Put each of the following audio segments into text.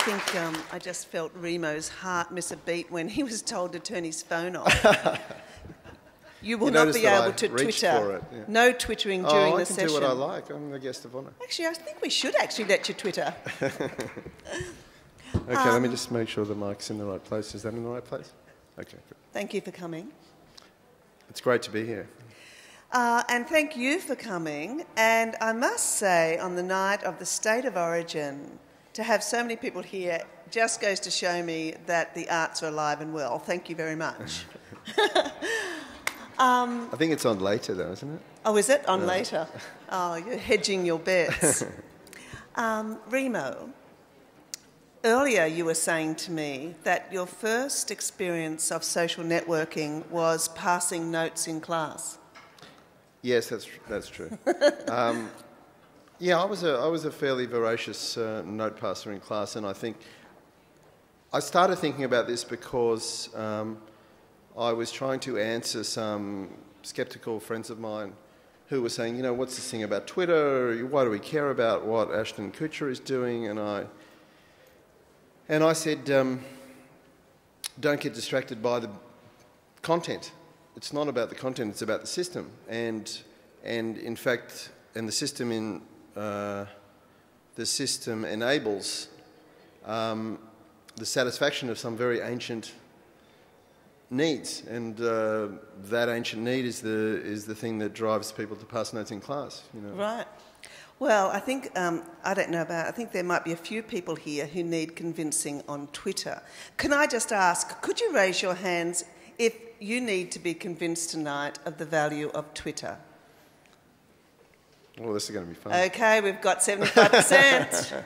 think I just felt Remo's heart miss a beat when he was told to turn his phone off. You will not be able to Twitter. For it, yeah. No twittering during the session. I can do what I like. I'm the guest of honour. Actually, I think we should actually let you Twitter. Okay, let me just make sure the mic's in the right place. Is that in the right place? Okay, good. Thank you for coming. It's great to be here. And thank you for coming. And I must say, on the night of the State of Origin, to have so many people here just goes to show me that the arts are alive and well. Thank you very much. I think it's on later, though, isn't it? Oh, is it? On later. Oh, you're hedging your bets. Remo, earlier you were saying to me that your first experience of social networking was passing notes in class. Yes, that's true. Yeah, I was a fairly voracious note passer in class, and I think I started thinking about this because I was trying to answer some sceptical friends of mine who were saying, you know, what's this thing about Twitter? Why do we care about what Ashton Kutcher is doing? And I said, don't get distracted by the content. It's not about the content, it's about the system. And in fact, the system enables the satisfaction of some very ancient needs, and that ancient need is the thing that drives people to pass notes in class. You know. Right. Well, I think I don't know about. I think there might be a few people here who need convincing on Twitter. Can I just ask? Could you raise your hands if you need to be convinced tonight of the value of Twitter? Well, this is going to be fun. Okay, we've got 75%.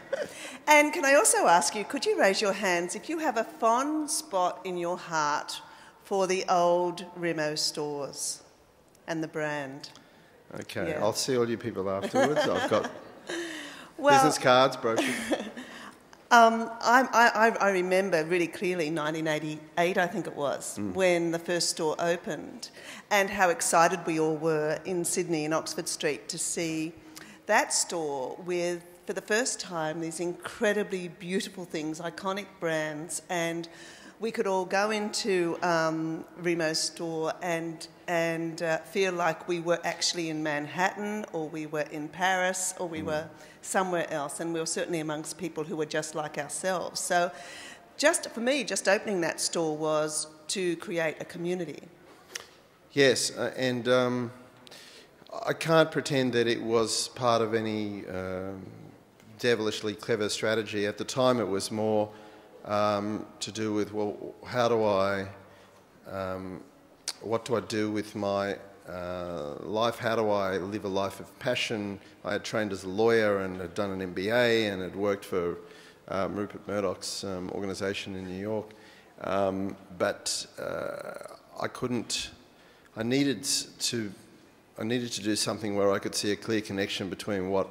And can I also ask you? Could you raise your hands if you have a fond spot in your heart for the old Remo stores and the brand? Okay, yeah. I'll see all you people afterwards. I've got business cards, brochures. I remember really clearly 1988, I think it was, when the first store opened, and how excited we all were in Sydney in Oxford Street to see that store with, for the first time, these incredibly beautiful things, iconic brands, and we could all go into Remo's store and feel like we were actually in Manhattan, or we were in Paris, or we were somewhere else, and we were certainly amongst people who were just like ourselves. So just for me, just opening that store was to create a community. Yes, and I can't pretend that it was part of any devilishly clever strategy. At the time it was more to do with, well, how do I, what do I do with my life? How do I live a life of passion? I had trained as a lawyer and had done an MBA and had worked for Rupert Murdoch's organisation in New York, but I couldn't. I needed to do something where I could see a clear connection between what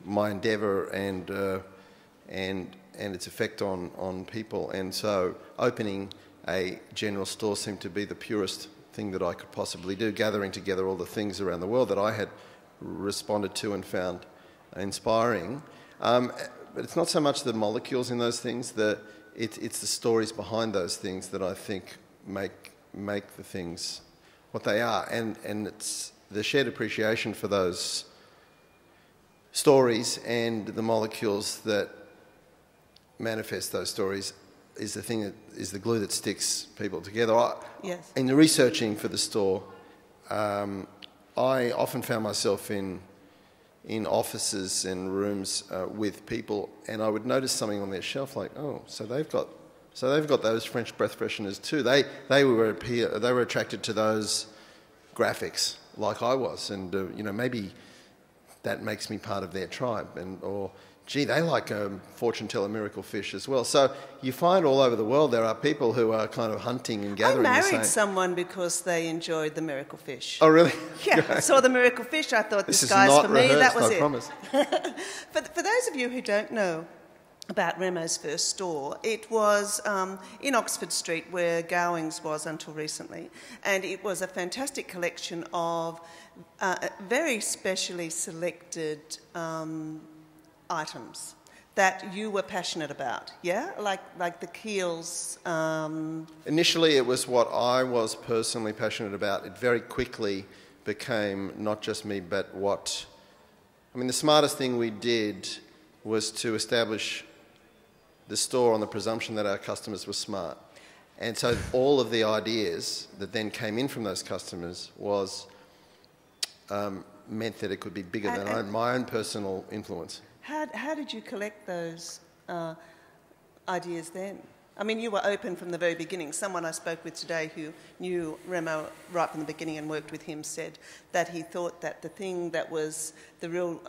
my endeavour and its effect on people, and so opening a general store seemed to be the purest thing that I could possibly do, gathering together all the things around the world that I had responded to and found inspiring. But it's not so much the molecules in those things, it's the stories behind those things that I think make the things what they are, and it's the shared appreciation for those stories and the molecules that manifest those stories is the thing that is the glue that sticks people together. Yes. In the researching for the store, I often found myself in offices and rooms with people, and I would notice something on their shelf, like, oh, so they've got those French breath fresheners too. They were attracted to those graphics like I was, and you know, maybe that makes me part of their tribe, or gee, they like fortune teller miracle fish as well. So you find all over the world there are people who are kind of hunting and gathering. I married someone because they enjoyed the miracle fish. Oh, really? Yeah, I saw the miracle fish. I thought, this guy's for me. That was I it. promise. For those of you who don't know about Remo's first store, it was in Oxford Street, where Gowings was until recently, and it was a fantastic collection of very specially selected items that you were passionate about, yeah? Like the Keels... Initially, it was what I was personally passionate about. It very quickly became not just me, but what... I mean, the smartest thing we did was to establish the store on the presumption that our customers were smart. And so all of the ideas that then came in from those customers was meant that it could be bigger than my own personal influence. How did you collect those ideas then? I mean, you were open from the very beginning. Someone I spoke with today who knew Remo right from the beginning and worked with him said that he thought that the thing that was the real,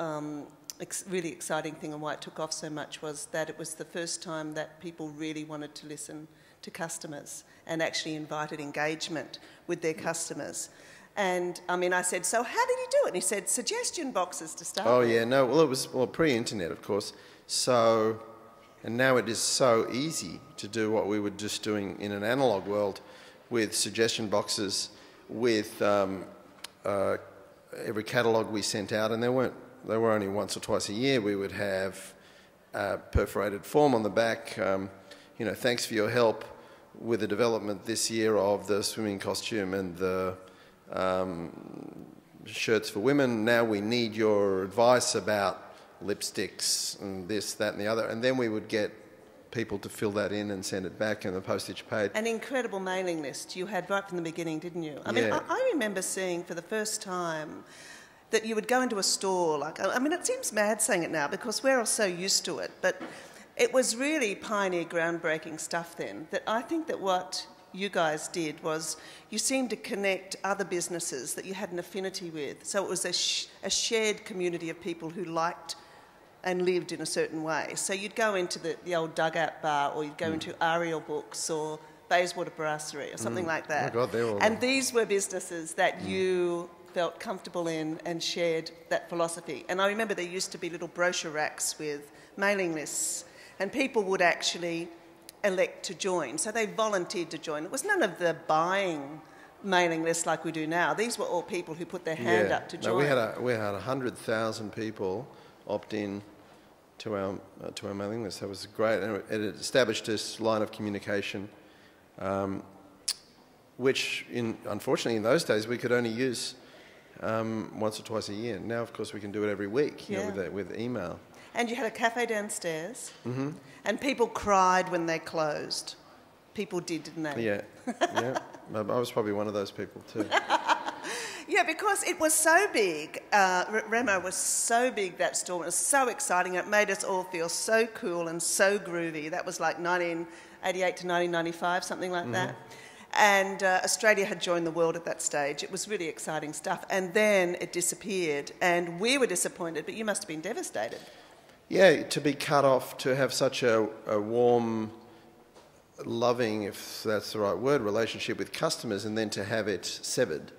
really exciting thing and why it took off so much was that it was the first time that people really wanted to listen to customers and actually invited engagement with their customers. And, I mean, I said, so how did he do it? And he said, suggestion boxes to start with. Oh, yeah, no, well, it was pre-internet, of course. So, and now it is so easy to do what we were just doing in an analogue world with suggestion boxes, with every catalogue we sent out, and they were only once or twice a year. We would have a perforated form on the back, you know, thanks for your help with the development this year of the swimming costume and the shirts for women. Now we need your advice about lipsticks and this, that and the other. And then we would get people to fill that in and send it back and the postage paid. An incredible mailing list you had right from the beginning, didn't you? I mean, I remember seeing for the first time that you would go into a store, like, I mean, it seems mad saying it now because we're all so used to it, but it was really pioneer, groundbreaking stuff then, that I think that what you guys did was you seemed to connect other businesses that you had an affinity with. So it was a shared community of people who liked and lived in a certain way. So you'd go into the old Dugout Bar, or you'd go into Ariel Books or Bayswater Brasserie or something like that. Oh God, they were... And these were businesses that you felt comfortable in and shared that philosophy. And I remember there used to be little brochure racks with mailing lists, and people would actually elect to join. So they volunteered to join. It was none of the buying mailing lists like we do now. These were all people who put their hand up to join. No, we had 100,000 people opt in to our mailing list. That was great, and it established this line of communication, which, unfortunately, in those days we could only use once or twice a year. Now, of course, we can do it every week, you know, with email. And you had a cafe downstairs, and people cried when they closed. People did, didn't they? Yeah, yeah. I was probably one of those people too. Yeah, because it was so big. Remo was so big, that store. It was so exciting. It made us all feel so cool and so groovy. That was like 1988 to 1995, something like that. And Australia had joined the world at that stage. It was really exciting stuff. And then it disappeared, and we were disappointed, but you must have been devastated. Yeah, to be cut off, to have such a warm, loving, if that's the right word, relationship with customers, and then to have it severed.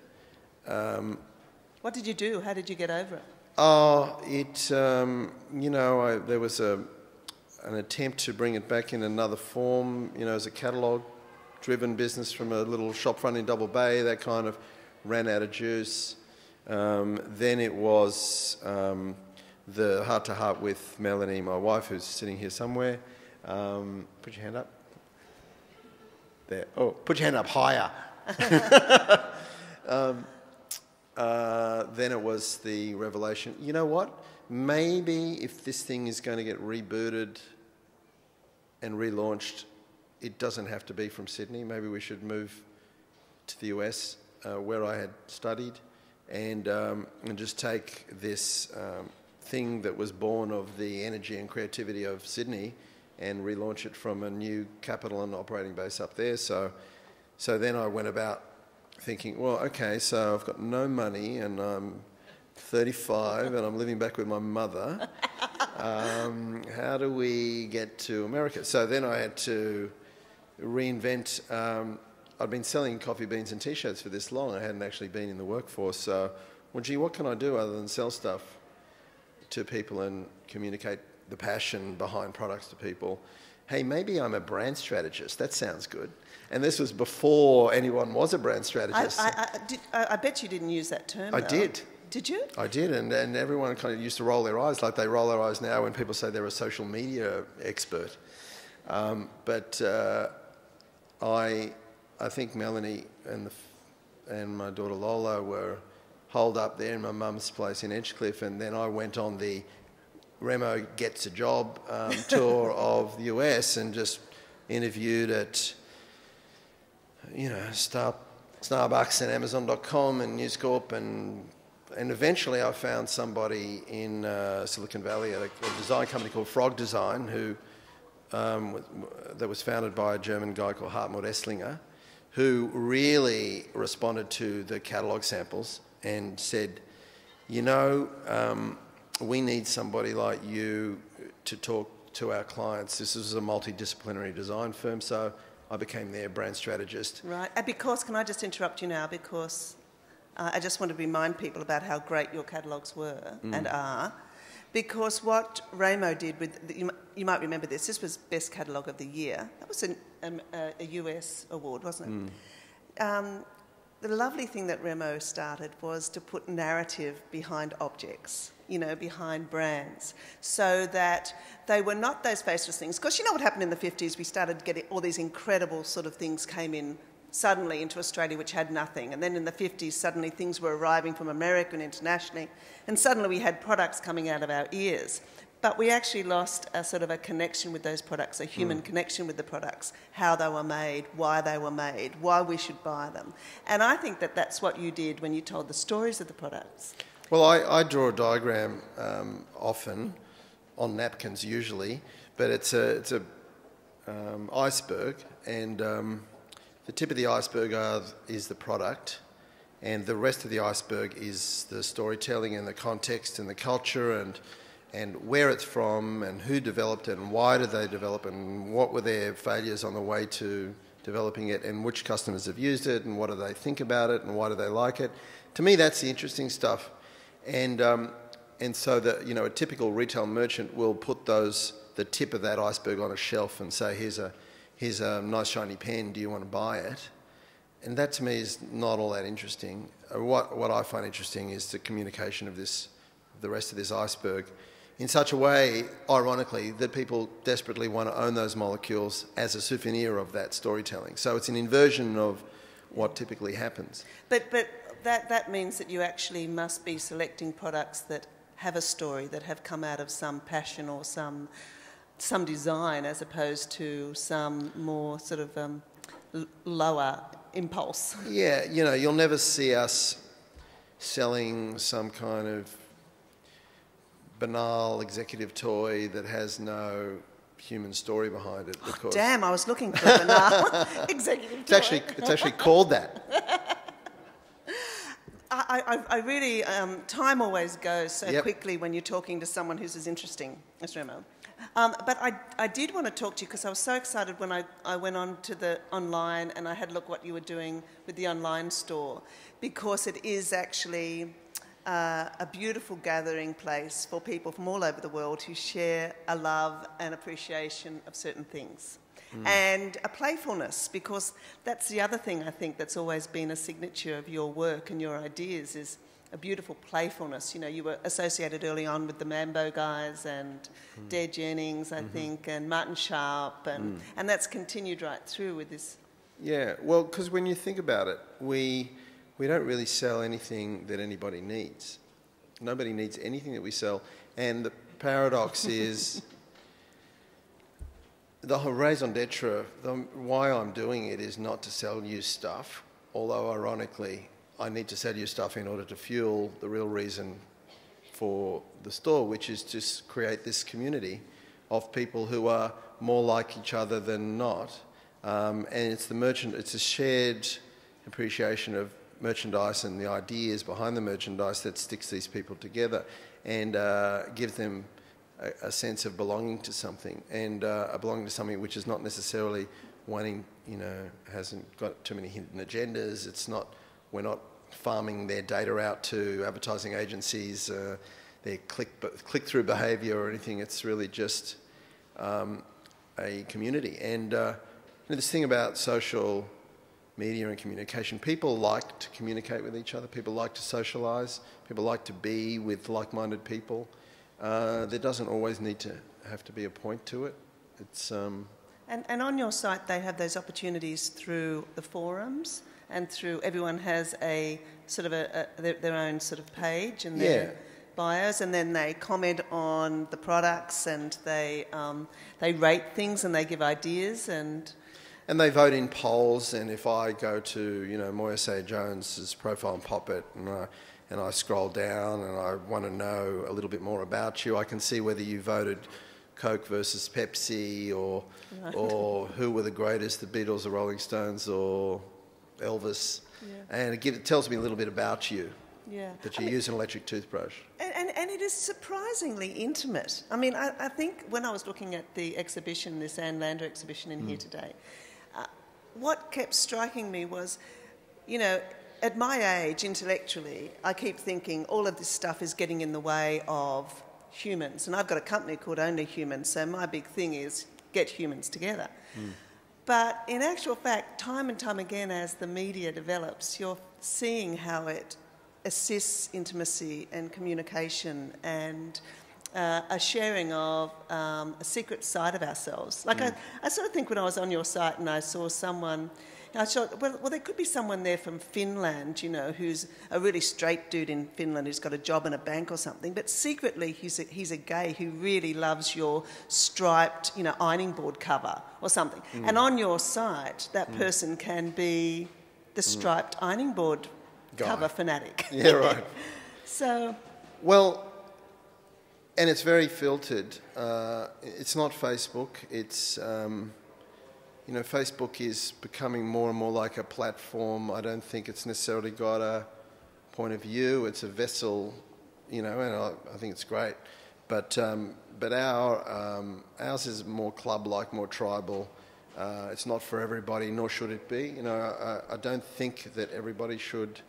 What did you do? How did you get over it? Oh, you know, there was an attempt to bring it back in another form, you know, as a catalogue-driven business from a little shop front in Double Bay. That kind of ran out of juice. Then it was the heart-to-heart with Melanie, my wife, who's sitting here somewhere. Put your hand up. There. Oh, put your hand up higher. Then it was the revelation, you know what? Maybe if this thing is going to get rebooted and relaunched, it doesn't have to be from Sydney. Maybe we should move to the US, where I had studied, and just take this thing that was born of the energy and creativity of Sydney and relaunch it from a new capital and operating base up there. So then I went about thinking, well, okay, so I've got no money and I'm 35 and I'm living back with my mother. How do we get to America? So then I had to reinvent. I'd been selling coffee beans and T-shirts for this long. I hadn't actually been in the workforce. So, well, gee, what can I do other than sell stuff to people and communicate the passion behind products to people? Hey, maybe I'm a brand strategist. That sounds good. And this was before anyone was a brand strategist. I bet you didn't use that term, I though. did. Did you? I did, and everyone kind of used to roll their eyes like they roll their eyes now when people say they're a social media expert. But I think Melanie and my daughter Lola were holed up there in my mum's place in Edgecliff, and then I went on the Remo Gets a Job tour of the US and just interviewed at, Starbucks and Amazon.com and News Corp, and eventually I found somebody in Silicon Valley at a design company called Frog Design that was founded by a German guy called Hartmut Esslinger, who really responded to the catalogue samples and said, we need somebody like you to talk to our clients. This is a multidisciplinary design firm, so I became their brand strategist. Right, and because, can I just interrupt you now, because I just want to remind people about how great your catalogues were and are, because what Remo did with, you might remember this was Best Catalogue of the Year. That was a US award, wasn't it? The lovely thing that Remo started was to put narrative behind objects, behind brands, so that they were not those faceless things. Because what happened in the 50s, we started getting all these incredible sort of things came in suddenly into Australia which had nothing. And then in the 50s, suddenly things were arriving from America and internationally, and suddenly we had products coming out of our ears. But we actually lost a sort of a connection with those products, a human connection with the products, how they were made, why we should buy them. And I think that that's what you did when you told the stories of the products. Well, I draw a diagram often, on napkins usually, but it's a iceberg, and the tip of the iceberg is the product, and the rest of the iceberg is the storytelling and the context and the culture and where it's from and who developed it and why did they develop it and what were their failures on the way to developing it and which customers have used it and what do they think about it and why do they like it. To me, that's the interesting stuff. And so that, a typical retail merchant will put the tip of that iceberg on a shelf and say, here's a nice shiny pen, do you want to buy it? And that to me is not all that interesting. What I find interesting is the communication of the rest of this iceberg in such a way, ironically, that people desperately want to own those molecules as a souvenir of that storytelling. So it's an inversion of what typically happens. But that means that you actually must be selecting products that have a story, that have come out of some passion or some design, as opposed to some more sort of lower impulse. Yeah, you'll never see us selling some kind of banal executive toy that has no human story behind it. Because damn, I was looking for a banal executive toy. It's actually called that. I really, time always goes so quickly when you're talking to someone who's as interesting as Remo. But I did want to talk to you because I was so excited when I went on to the online and I had a look what you were doing with the online store, because it is actually a beautiful gathering place for people from all over the world who share a love and appreciation of certain things. And a playfulness, because that's the other thing I think that's always been a signature of your work and your ideas is a beautiful playfulness. You were associated early on with the Mambo guys and Dare Jennings, I think, and Martin Sharp, and that's continued right through with this. Yeah, well, because when you think about it, we don't really sell anything that anybody needs. Nobody needs anything that we sell. And the paradox is the whole raison d'etre, why I'm doing it is not to sell you stuff, although ironically I need to sell you stuff in order to fuel the real reason for the store, which is to create this community of people who are more like each other than not. And it's a shared appreciation of merchandise and the ideas behind the merchandise that sticks these people together and gives them a sense of belonging to something, and a belonging to something which is not necessarily wanting, hasn't got too many hidden agendas. We're not farming their data out to advertising agencies, their click-through behaviour or anything. It's really just a community. And this thing about social media and communication. People like to communicate with each other. People like to socialise. People like to be with like-minded people. There doesn't always need to have to be a point to it. It's And on your site, they have those opportunities through the forums and through everyone has a sort of their own sort of page and their bios, and then they comment on the products and they rate things and they give ideas and they vote in polls. And if I go to Moyse Jones's profile and pop it and I scroll down and I want to know a little bit more about you, I can see whether you voted Coke versus Pepsi or who were the greatest, the Beatles, the Rolling Stones or Elvis. And it tells me a little bit about you. That you use an electric toothbrush. And it is surprisingly intimate. I mean, I think when I was looking at the exhibition, this Landa exhibition in here today, what kept striking me was, at my age, intellectually, I keep thinking all of this stuff is getting in the way of humans. And I've got a company called Only Humans, so my big thing is get humans together. But in actual fact, time and time again, as the media develops, you're seeing how it assists intimacy and communication and a sharing of a secret side of ourselves. Like I sort of think when I was on your site and I saw someone, I thought, well, there could be someone there from Finland, who's a really straight dude in Finland who's got a job in a bank or something, but secretly he's a gay who really loves your striped, ironing board cover or something. And on your site, that person can be the striped ironing board cover fanatic. Yeah, right. So... Well, and it's very filtered. It's not Facebook. It's... Facebook is becoming more and more like a platform. I don't think it's necessarily got a point of view. It's a vessel, and I think it's great. But ours is more club-like, more tribal. It's not for everybody, nor should it be. I don't think that everybody should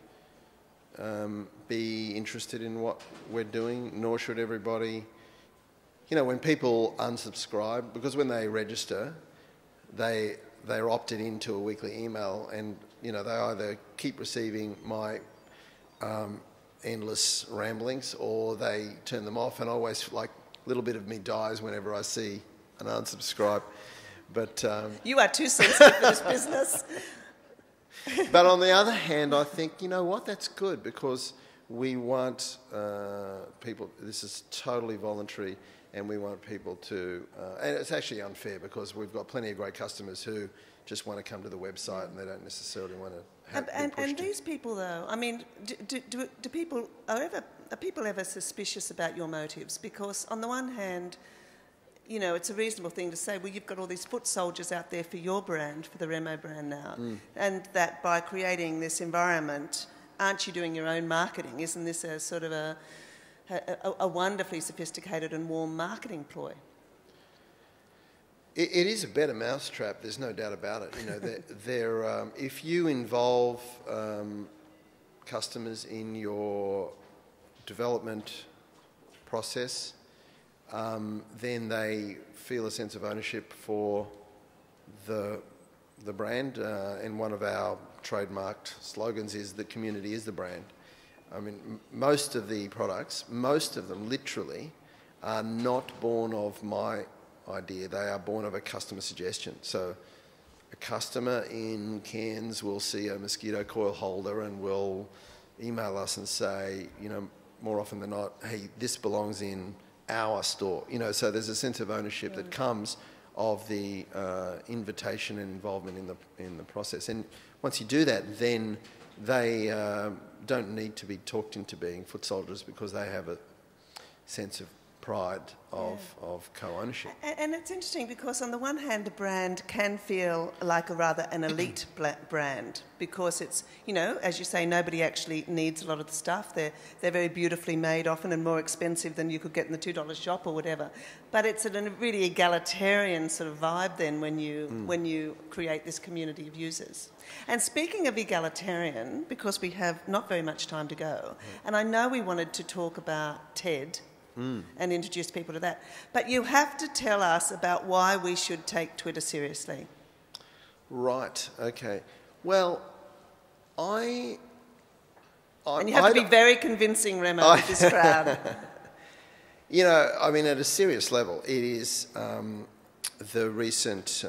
be interested in what we're doing, nor should everybody... when people unsubscribe, because when they register... They're opted into a weekly email, and they either keep receiving my endless ramblings, or they turn them off. And always, a little bit of me dies whenever I see an unsubscribe. But you are too sensitive for this business. But on the other hand, I think that's good, because we want people. This is totally voluntary. And we want people to... and it's actually unfair, because we've got plenty of great customers who just want to come to the website and they don't necessarily want to have... And these people, though, I mean, do people... Are people ever suspicious about your motives? Because on the one hand, it's a reasonable thing to say, well, you've got all these foot soldiers out there for your brand, for the Remo brand now, and that by creating this environment, aren't you doing your own marketing? Isn't this a sort of a wonderfully sophisticated and warm marketing ploy? It is a better mousetrap, there's no doubt about it. If you involve customers in your development process, then they feel a sense of ownership for the brand. And one of our trademarked slogans is "the community is the brand." I mean, most of the products, most of them literally, are not born of my idea. They are born of a customer suggestion. So a customer in Cairns will see a mosquito coil holder and will email us and say, more often than not, hey, this belongs in our store. So there's a sense of ownership that comes of the invitation and involvement in the process. And once you do that, then they don't need to be talked into being foot soldiers, because they have a sense of pride of co-ownership. And it's interesting, because on the one hand, a brand can feel like an elite brand, because it's, as you say, nobody actually needs a lot of the stuff. They're very beautifully made often, and more expensive than you could get in the $2 shop or whatever. But it's a really egalitarian sort of vibe then when you create this community of users. And speaking of egalitarian, because we have not very much time to go, and I know we wanted to talk about TED and introduce people to that, but you have to tell us about why we should take Twitter seriously. Right, okay. Well, and you have to be very convincing, Remo, with this crowd. You know, I mean, at a serious level, it is the recent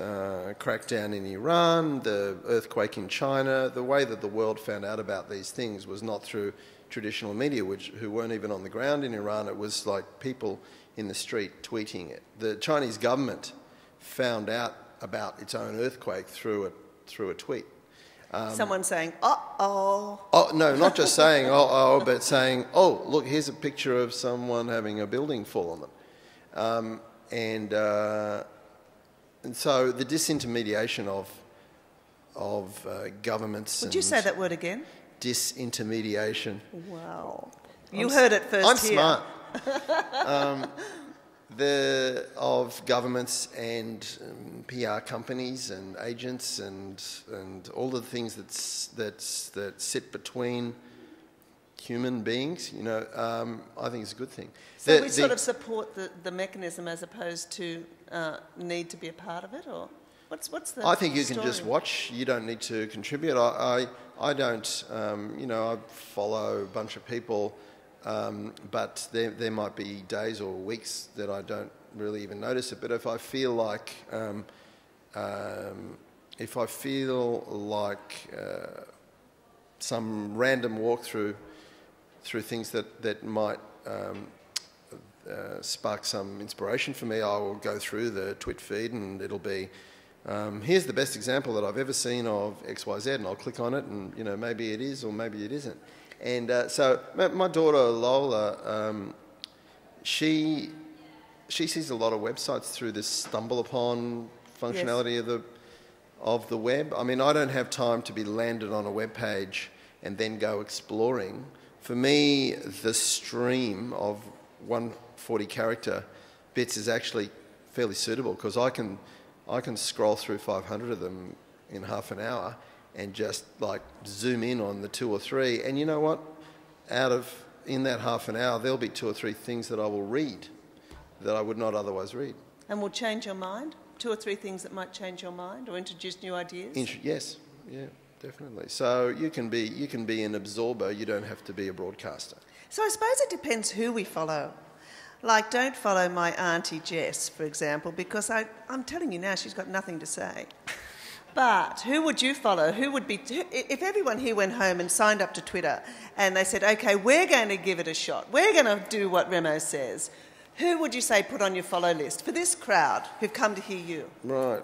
crackdown in Iran, the earthquake in China. The way that the world found out about these things was not through traditional media, who weren't even on the ground in Iran. It was like people in the street tweeting it. The Chinese government found out about its own earthquake through a tweet. Someone saying, uh-oh. Oh, no, not just saying, uh-oh, but saying, oh, look, here's a picture of someone having a building fall on them. And so the disintermediation of governments... Would you say that word again? Disintermediation. Wow. You heard it first I'm here. Smart. Of governments and PR companies and agents and all the things that sit between human beings, you know, I think it's a good thing. So we sort of support the mechanism as opposed to need to be a part of it, or what's the I think you story? can just watch. You don't need to contribute. I don't, you know, I follow a bunch of people. But there might be days or weeks that I don't really even notice it. But if I feel like some random walk through things that might spark some inspiration for me, I will go through the Twit feed and it'll be, here's the best example that I've ever seen of XYZ, and I'll click on it and, you know, maybe it is or maybe it isn't. And so my daughter Lola, she sees a lot of websites through this stumble upon functionality of the web. I mean, I don't have time to be landed on a web page and then go exploring. For me, the stream of 140 character bits is actually fairly suitable because I can scroll through 500 of them in half an hour and just like zoom in on the 2 or 3. And you know what? In that half an hour, there'll be 2 or 3 things that I will read that I would not otherwise read. And will change your mind? 2 or 3 things that might change your mind or introduce new ideas? Yes, yeah, definitely. So you can be an absorber. You don't have to be a broadcaster. So I suppose it depends who we follow. Like, don't follow my Auntie Jess, for example, because I'm telling you now, she's got nothing to say. But who would you follow? If everyone here went home and signed up to Twitter and they said, OK, we're going to give it a shot, we're going to do what Remo says, who would you say put on your follow list for this crowd who've come to hear you? Right.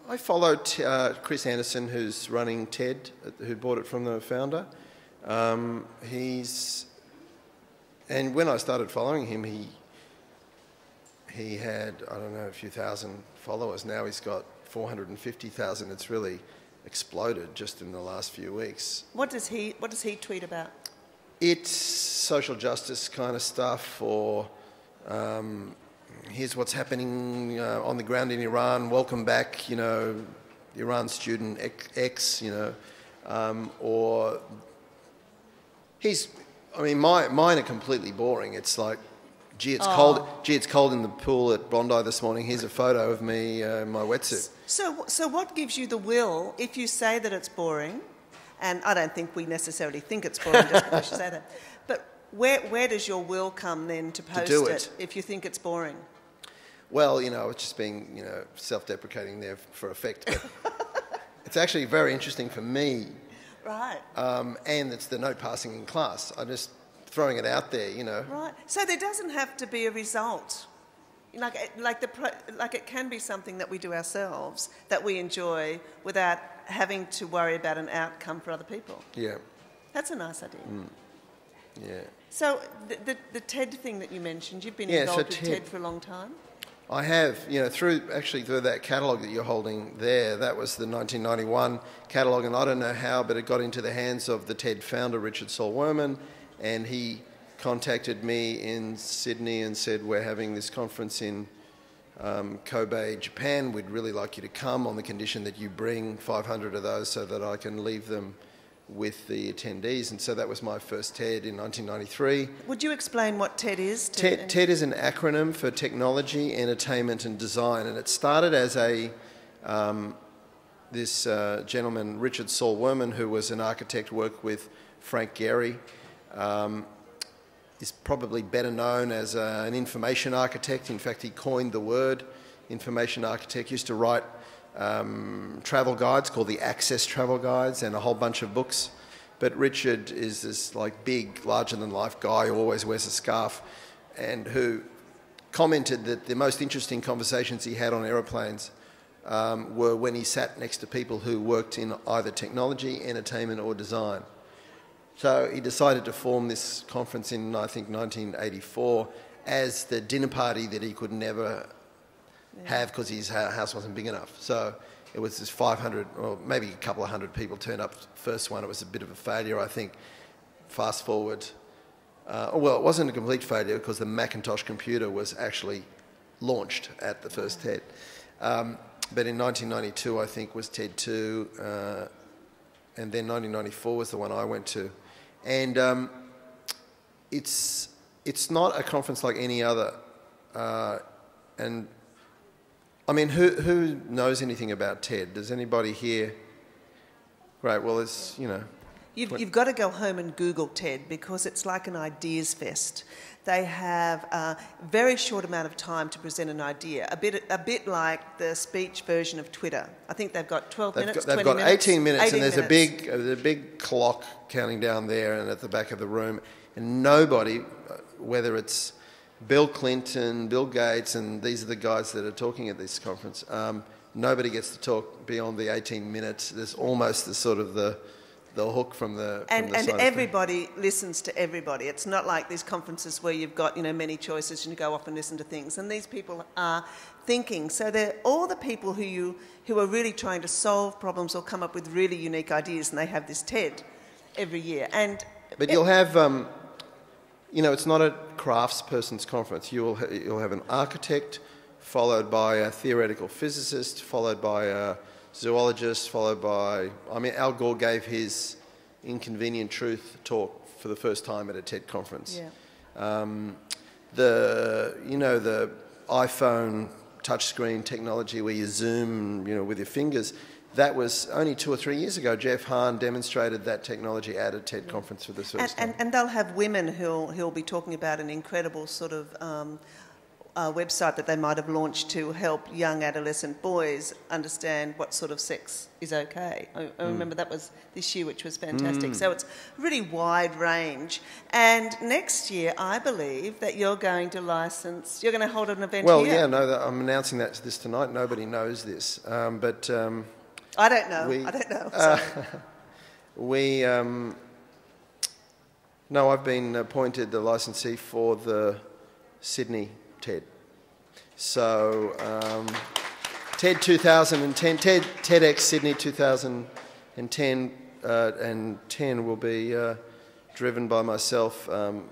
I followed Chris Anderson, who's running TED, who bought it from the founder. And when I started following him, he had, I don't know, a few thousand followers. Now he's got 450,000. It's really exploded just in the last few weeks. What does he tweet about? It's social justice kind of stuff, or here's what's happening on the ground in Iran. Welcome back, you know, Iran student X, you know, or mine are completely boring. It's like, gee, it's cold. Gee, it's cold in the pool at Bondi this morning. Here's a photo of me in my wetsuit. So what gives you the will if you say that it's boring? And I don't think we necessarily think it's boring just because you say that. But where does your will come then to post it if you think it's boring? Well, you know, it's just being, you know, self-deprecating there for effect. But it's actually very interesting for me. Right. And it's the note passing in class. I'm just throwing it out there, you know. Right. So there doesn't have to be a result. Like it can be something that we do ourselves that we enjoy without having to worry about an outcome for other people. Yeah. That's a nice idea. Yeah. So the TED thing that you mentioned, you've been involved with TED for a long time? I have, you know, through that catalogue that you're holding there. That was the 1991 catalogue, and I don't know how, but it got into the hands of the TED founder, Richard Saul-Wurman, and he contacted me in Sydney and said, we're having this conference in Kobe, Japan. We'd really like you to come on the condition that you bring 500 of those so that I can leave them with the attendees. And so that was my first TED in 1993. Would you explain what TED is? TED is an acronym for Technology, Entertainment and Design, and it started as this gentleman, Richard Saul Werman, who was an architect, worked with Frank Gehry. Is probably better known as an information architect. In fact, he coined the word information architect. He used to write travel guides called the Access Travel Guides and a whole bunch of books. But Richard is this like big, larger-than-life guy who always wears a scarf and who commented that the most interesting conversations he had on aeroplanes were when he sat next to people who worked in either technology, entertainment or design. So he decided to form this conference in, I think, 1984 as the dinner party that he could never have because his house wasn't big enough. So it was this 500 or maybe a couple of hundred people turned up. First one, it was a bit of a failure, I think. Fast forward. Well, it wasn't a complete failure because the Macintosh computer was actually launched at the first TED. But in 1992, I think, was TED 2, and then 1994 was the one I went to. And it's not a conference like any other. And I mean, who knows anything about TED? Does anybody here? Great. Well, it's, you know. You've got to go home and Google TED because it's like an ideas fest. They have a very short amount of time to present an idea, a bit like the speech version of Twitter. I think they've got 12 minutes, 20 minutes. They've got 18 minutes, 18 and there's minutes. a big clock counting down there and at the back of the room. And nobody, whether it's Bill Clinton, Bill Gates, and these are the guys that are talking at this conference, nobody gets to talk beyond the 18 minutes. There's almost the sort of the hook from the and side everybody listens to everybody. It's not like these conferences where you've got many choices and you go off and listen to things. And these people are thinking. So they're all the people who are really trying to solve problems or come up with really unique ideas, and they have this TED every year. But you'll have, it's not a craftsperson's conference. You'll have an architect, followed by a theoretical physicist, followed by a zoologist, followed by... I mean, Al Gore gave his Inconvenient Truth talk for the first time at a TED conference. Yeah. The iPhone touchscreen technology where you zoom, with your fingers, that was only 2 or 3 years ago. Jeff Hahn demonstrated that technology at a TED conference for the first time. And they'll have women who'll be talking about an incredible sort of... website that they might have launched to help young adolescent boys understand what sort of sex is okay. I remember that was this year, which was fantastic. So it's a really wide range. And next year, I believe that you're going to hold an event here. Well, yeah, no, I'm announcing this tonight. Nobody knows this. But I don't know. I don't know. No, I've been appointed the licensee for the Sydney TED. So TED 2010, TEDx Sydney 2010 and 10 will be driven by myself,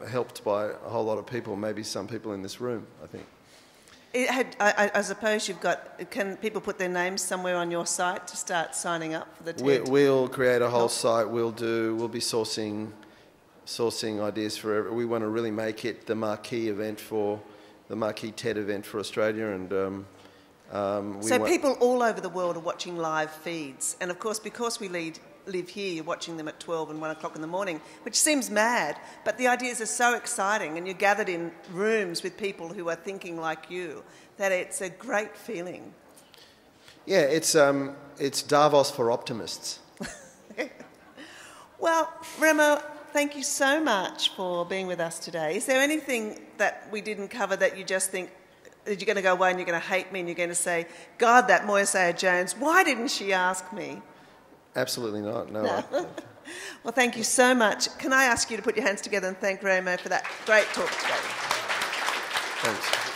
helped by a whole lot of people, maybe some people in this room, I think. I suppose can people put their names somewhere on your site to start signing up for the TED? We'll create a whole site. We'll be sourcing ideas for we want to really make it the marquee TED event for Australia, and people all over the world are watching live feeds, and of course because we live here, you're watching them at 12 and 1 o'clock in the morning, which seems mad, but the ideas are so exciting, and you're gathered in rooms with people who are thinking like you, that it's a great feeling. Yeah, it's Davos for optimists. Well, Remo, thank you so much for being with us today. Is there anything that we didn't cover that you just think that you're going to go away and you're going to hate me and you're going to say, God, that Moyesaya Jones, why didn't she ask me? Absolutely not, no. Well, thank you so much. Can I ask you to put your hands together and thank Remo for that great talk today? Thanks.